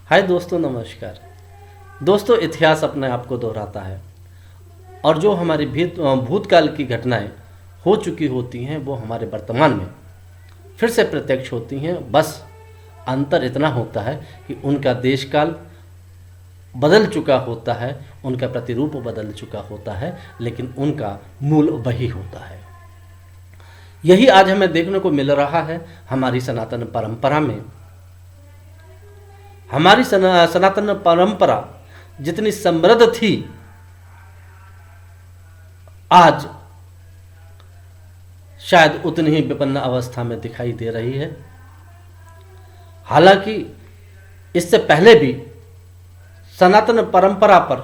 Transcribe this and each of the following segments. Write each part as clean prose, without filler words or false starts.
हाय दोस्तों, नमस्कार। दोस्तों, इतिहास अपने आप को दोहराता है और जो हमारी भूतकाल की घटनाएं हो चुकी होती हैं वो हमारे वर्तमान में फिर से प्रत्यक्ष होती हैं। बस अंतर इतना होता है कि उनका देशकाल बदल चुका होता है, उनका प्रतिरूप बदल चुका होता है, लेकिन उनका मूल वही होता है। यही आज हमें देखने को मिल रहा है हमारी सनातन परंपरा में। हमारी सनातन परंपरा जितनी समृद्ध थी, आज शायद उतनी ही विपन्न अवस्था में दिखाई दे रही है। हालांकि इससे पहले भी सनातन परंपरा पर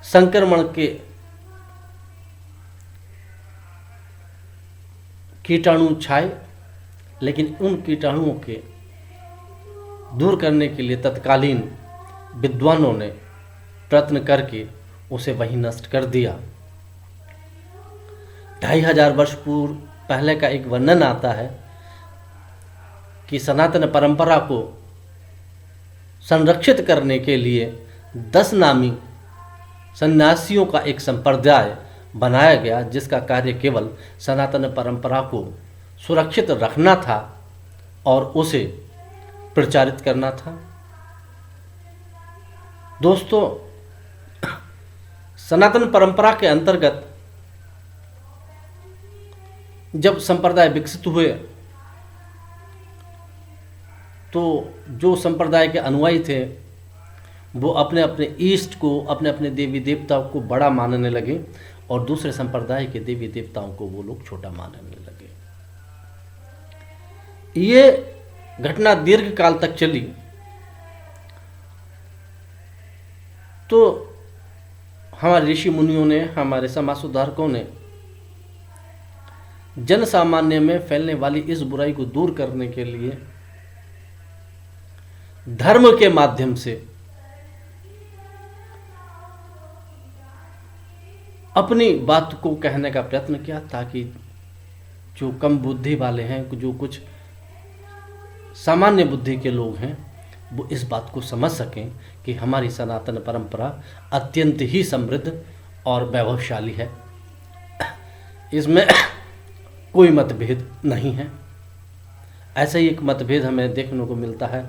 संक्रमण के कीटाणु छाए, लेकिन उन कीटाणुओं के दूर करने के लिए तत्कालीन विद्वानों ने प्रयत्न करके उसे वहीं नष्ट कर दिया। 2500 वर्ष पूर्व पहले का एक वर्णन आता है कि सनातन परंपरा को संरक्षित करने के लिए 10 नामी सन्यासियों का एक संप्रदाय बनाया गया, जिसका कार्य केवल सनातन परंपरा को सुरक्षित रखना था और उसे प्रचारित करना था। दोस्तों, सनातन परंपरा के अंतर्गत जब संप्रदाय विकसित हुए तो जो संप्रदाय के अनुयायी थे वो अपने अपने ईष्ट को, अपने अपने देवी देवताओं को बड़ा मानने लगे और दूसरे संप्रदाय के देवी देवताओं को वो लोग छोटा मानने लगे। ये घटना दीर्घ काल तक चली तो हमारे ऋषि मुनियों ने, हमारे समाज सुधारकों ने जन सामान्य में फैलने वाली इस बुराई को दूर करने के लिए धर्म के माध्यम से अपनी बात को कहने का प्रयत्न किया, ताकि जो कम बुद्धि वाले हैं, जो कुछ सामान्य बुद्धि के लोग हैं, वो इस बात को समझ सकें कि हमारी सनातन परंपरा अत्यंत ही समृद्ध और वैभवशाली है। इसमें कोई मतभेद नहीं है। ऐसा ही एक मतभेद हमें देखने को मिलता है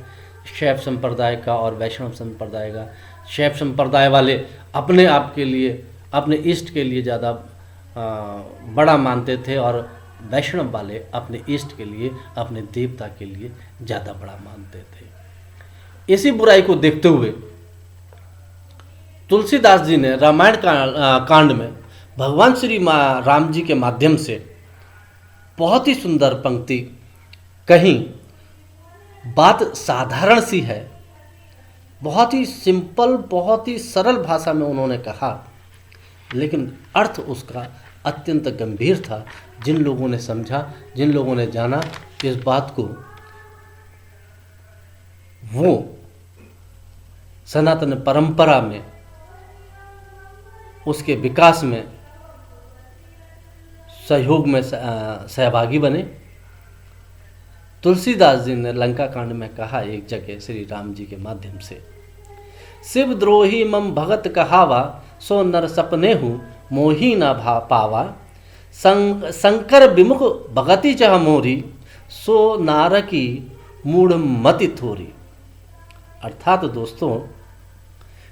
शैव संप्रदाय का और वैष्णव संप्रदाय का। शैव संप्रदाय वाले अपने आप के लिए, अपने इष्ट के लिए ज़्यादा बड़ा मानते थे और वैष्णव वाले अपने इष्ट के लिए, अपने देवता के लिए ज़्यादा बड़ा मानते थे। इसी बुराई को देखते हुए तुलसीदास जी ने रामायण कांड में भगवान श्री राम जी के माध्यम से बहुत ही सुंदर पंक्ति कहीं। बात साधारण सी है, बहुत ही सिंपल, बहुत ही सरल भाषा में उन्होंने कहा, लेकिन अर्थ उसका अत्यंत गंभीर था। जिन लोगों ने समझा, जिन लोगों ने जाना इस बात को, वो सनातन परंपरा में, उसके विकास में सहयोग में सहभागी बने। तुलसीदास जी ने लंका कांड में कहा एक जगह श्री राम जी के माध्यम से, शिव द्रोही मम भगत कहावा, सो नर सपने हूँ मोही न पावा, शंकर विमुख भगति चह मोरी, सो नारकी मूढ़ मति थोरी। अर्थात दोस्तों,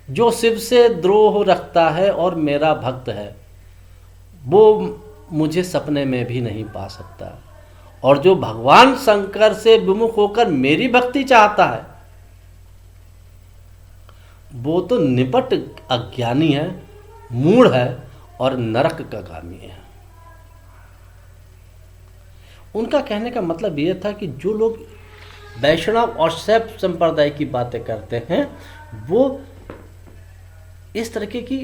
जो शिव से द्रोह रखता है और मेरा भक्त है, वो मुझे सपने में भी नहीं पा सकता, और जो भगवान शंकर से विमुख होकर मेरी भक्ति चाहता है, वो तो निपट अज्ञानी है, मूढ़ है और नरक का गामी है। उनका कहने का मतलब यह था कि जो लोग वैष्णव और शैव संप्रदाय की बातें करते हैं, वो इस तरीके की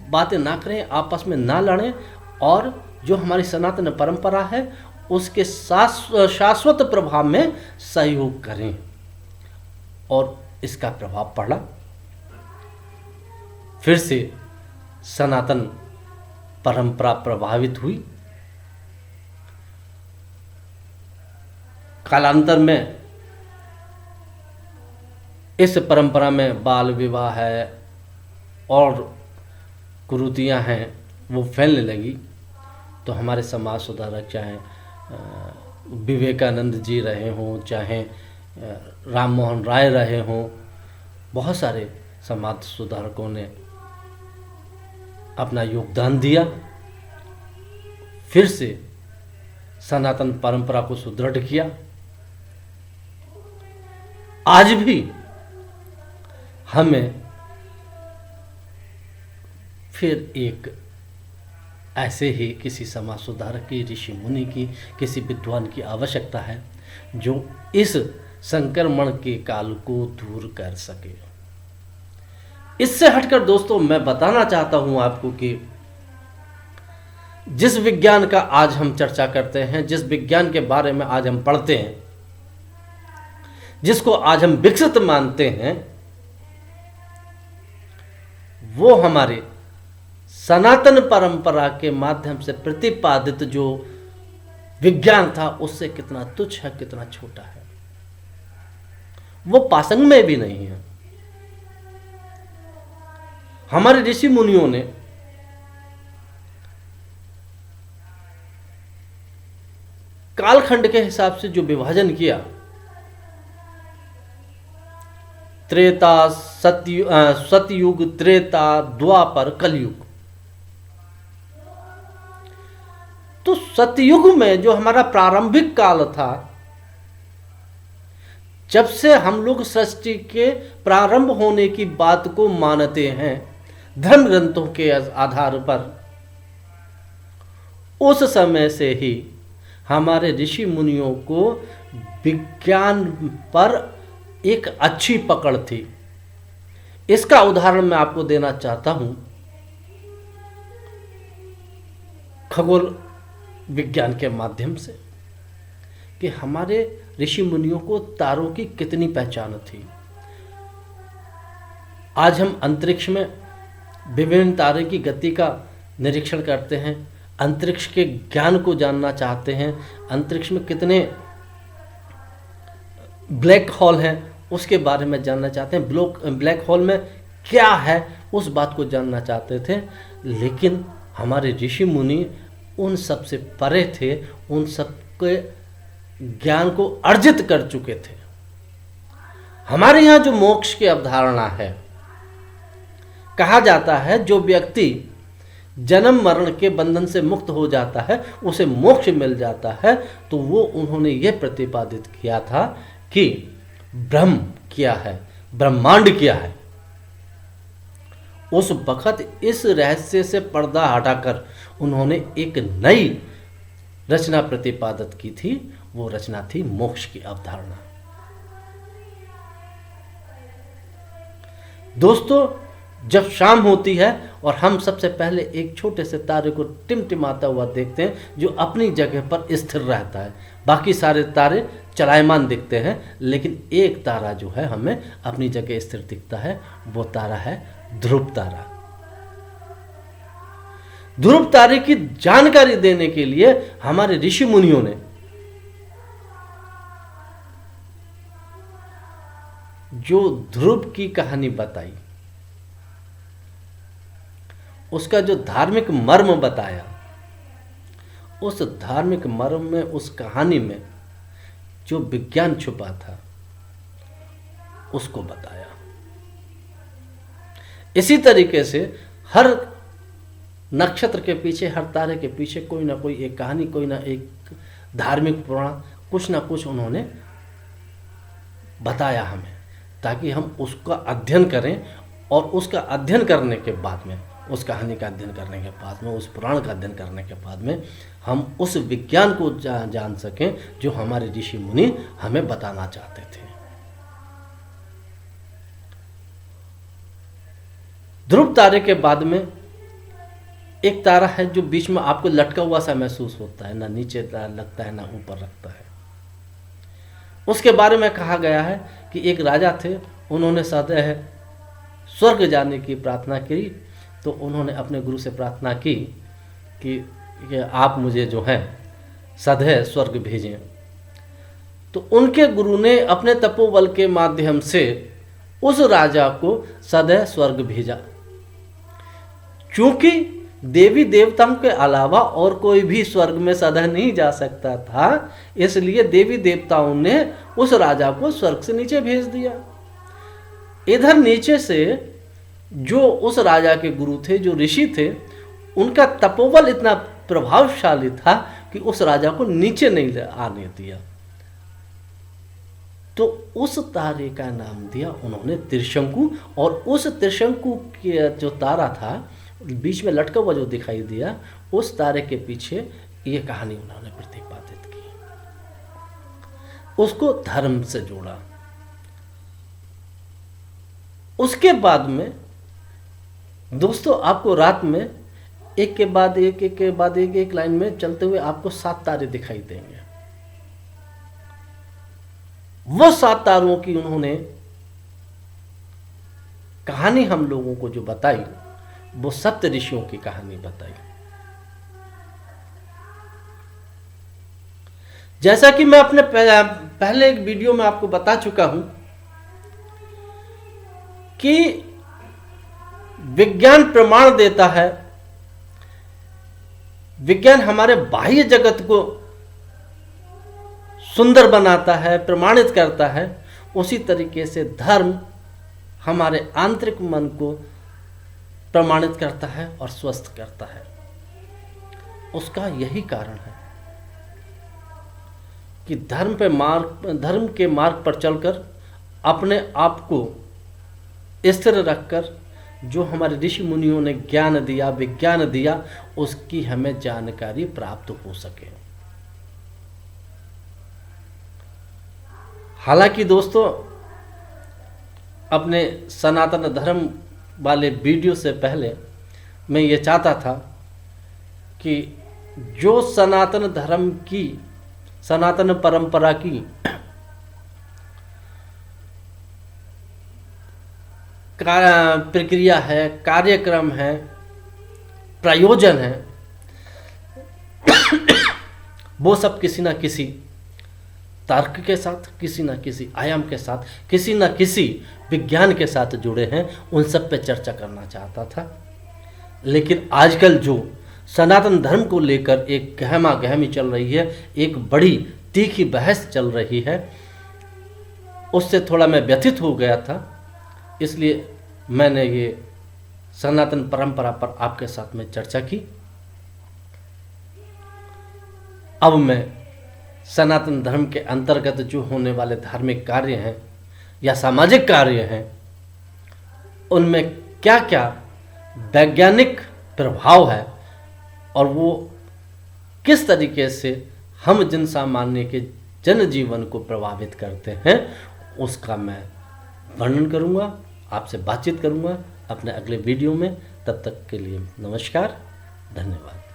बातें ना करें, आपस में ना लड़ें, और जो हमारी सनातन परंपरा है उसके शाश्वत प्रभाव में सहयोग करें। और इसका प्रभाव पड़ा, फिर से सनातन परंपरा प्रभावित हुई। कालांतर में इस परंपरा में बाल विवाह है और कुरीतियाँ हैं वो फैलने लगी, तो हमारे समाज सुधारक चाहे विवेकानंद जी रहे हों, चाहे राम मोहन राय रहे हों, बहुत सारे समाज सुधारकों ने अपना योगदान दिया, फिर से सनातन परंपरा को सुदृढ़ किया। आज भी हमें फिर एक ऐसे ही किसी समाज सुधारक की, ऋषि मुनि की, किसी विद्वान की आवश्यकता है जो इस संक्रमण के काल को दूर कर सके। इससे हटकर दोस्तों मैं बताना चाहता हूं आपको कि जिस विज्ञान का आज हम चर्चा करते हैं, जिस विज्ञान के बारे में आज हम पढ़ते हैं, जिसको आज हम विकसित मानते हैं, वो हमारे सनातन परंपरा के माध्यम से प्रतिपादित जो विज्ञान था उससे कितना तुच्छ है, कितना छोटा है। वो पासंग में भी नहीं है। हमारे ऋषि मुनियों ने कालखंड के हिसाब से जो विभाजन किया, त्रेता, सतयुग, त्रेता, द्वापर, कलयुग, तो सतयुग में जो हमारा प्रारंभिक काल था, जब से हम लोग सृष्टि के प्रारंभ होने की बात को मानते हैं धर्म ग्रंथों के आधार पर, उस समय से ही हमारे ऋषि मुनियों को विज्ञान पर एक अच्छी पकड़ थी। इसका उदाहरण मैं आपको देना चाहता हूं खगोल विज्ञान के माध्यम से, कि हमारे ऋषि मुनियों को तारों की कितनी पहचान थी। आज हम अंतरिक्ष में विभिन्न तारे की गति का निरीक्षण करते हैं, अंतरिक्ष के ज्ञान को जानना चाहते हैं, अंतरिक्ष में कितने ब्लैक होल हैं उसके बारे में जानना चाहते हैं, ब्लैक होल में क्या है उस बात को जानना चाहते थे। लेकिन हमारे ऋषि मुनि उन सब से परे थे, उन सब के ज्ञान को अर्जित कर चुके थे। हमारे यहाँ जो मोक्ष की अवधारणा है, कहा जाता है जो व्यक्ति जन्म मरण के बंधन से मुक्त हो जाता है उसे मोक्ष मिल जाता है। तो वो उन्होंने ये प्रतिपादित किया था कि ब्रह्म क्या है, ब्रह्मांड क्या है। उस वक्त इस रहस्य से पर्दा हटाकर उन्होंने एक नई रचना प्रतिपादित की थी। वो रचना थी मोक्ष की अवधारणा। दोस्तों, जब शाम होती है और हम सबसे पहले एक छोटे से तारे को टिमटिमाता हुआ देखते हैं जो अपनी जगह पर स्थिर रहता है, बाकी सारे तारे चलायमान दिखते हैं, लेकिन एक तारा जो है हमें अपनी जगह स्थिर दिखता है, वो तारा है ध्रुव तारा। ध्रुव तारे की जानकारी देने के लिए हमारे ऋषि मुनियों ने जो ध्रुव की कहानी बताई, उसका जो धार्मिक मर्म बताया, उस धार्मिक मर्म में, उस कहानी में जो विज्ञान छुपा था उसको बताया। इसी तरीके से हर नक्षत्र के पीछे, हर तारे के पीछे कोई ना कोई एक कहानी, कोई ना एक धार्मिक पुराण, कुछ ना कुछ उन्होंने बताया हमें, ताकि हम उसका अध्ययन करें और उसका अध्ययन करने के बाद में, उस कहानी का अध्ययन करने के बाद में, उस पुराण का अध्ययन करने के बाद में हम उस विज्ञान को जान सकें जो हमारे ऋषि मुनि हमें बताना चाहते थे। ध्रुव तारे के बाद में एक तारा है जो बीच में आपको लटका हुआ सा महसूस होता है, ना नीचे लगता है ना ऊपर लगता है। उसके बारे में कहा गया है कि एक राजा थे, उन्होंने सदैव स्वर्ग जाने की प्रार्थना की। तो उन्होंने अपने गुरु से प्रार्थना की कि आप मुझे जो है सदैव स्वर्ग भेजें। तो उनके गुरु ने अपने तपोबल के माध्यम से उस राजा को सदैव स्वर्ग भेजा। क्योंकि देवी देवताओं के अलावा और कोई भी स्वर्ग में सदैव नहीं जा सकता था, इसलिए देवी देवताओं ने उस राजा को स्वर्ग से नीचे भेज दिया। इधर नीचे से जो उस राजा के गुरु थे, जो ऋषि थे, उनका तपोबल इतना प्रभावशाली था कि उस राजा को नीचे नहीं आने दिया। तो उस तारे का नाम दिया उन्होंने त्रिशंकु। और उस त्रिशंकु के जो तारा था बीच में लटका हुआ जो दिखाई दिया, उस तारे के पीछे ये कहानी उन्होंने प्रतिपादित की, उसको धर्म से जोड़ा। उसके बाद में दोस्तों आपको रात में एक के बाद एक, एक के बाद एक लाइन में चलते हुए आपको 7 तारे दिखाई देंगे। वो 7 तारों की उन्होंने कहानी हम लोगों को जो बताई, वो सप्त ऋषियों की कहानी बताई। जैसा कि मैं अपने पहले एक वीडियो में आपको बता चुका हूं कि विज्ञान प्रमाण देता है, विज्ञान हमारे बाह्य जगत को सुंदर बनाता है, प्रमाणित करता है, उसी तरीके से धर्म हमारे आंतरिक मन को प्रमाणित करता है और स्वस्थ करता है। उसका यही कारण है कि धर्म के मार्ग पर चलकर अपने आप को स्थिर रखकर जो हमारे ऋषि मुनियों ने ज्ञान दिया, विज्ञान दिया, उसकी हमें जानकारी प्राप्त हो सके। हालांकि दोस्तों अपने सनातन धर्म वाले वीडियो से पहले मैं ये चाहता था कि जो सनातन धर्म की, सनातन परंपरा की प्रक्रिया है, कार्यक्रम है, प्रयोजन है, वो सब किसी न किसी तर्क के साथ, किसी न किसी आयाम के साथ, किसी न किसी विज्ञान के साथ जुड़े हैं। उन सब पे चर्चा करना चाहता था। लेकिन आजकल जो सनातन धर्म को लेकर एक गहमा गहमी चल रही है, एक बड़ी तीखी बहस चल रही है, उससे थोड़ा मैं व्यथित हो गया था। इसलिए मैंने ये सनातन परंपरा पर आपके साथ में चर्चा की। अब मैं सनातन धर्म के अंतर्गत जो होने वाले धार्मिक कार्य हैं या सामाजिक कार्य हैं, उनमें क्या क्या वैज्ञानिक प्रभाव है और वो किस तरीके से हम जन सामान्य के जनजीवन को प्रभावित करते हैं, उसका मैं वर्णन करूंगा, आपसे बातचीत करूंगा अपने अगले वीडियो में। तब तक के लिए नमस्कार, धन्यवाद।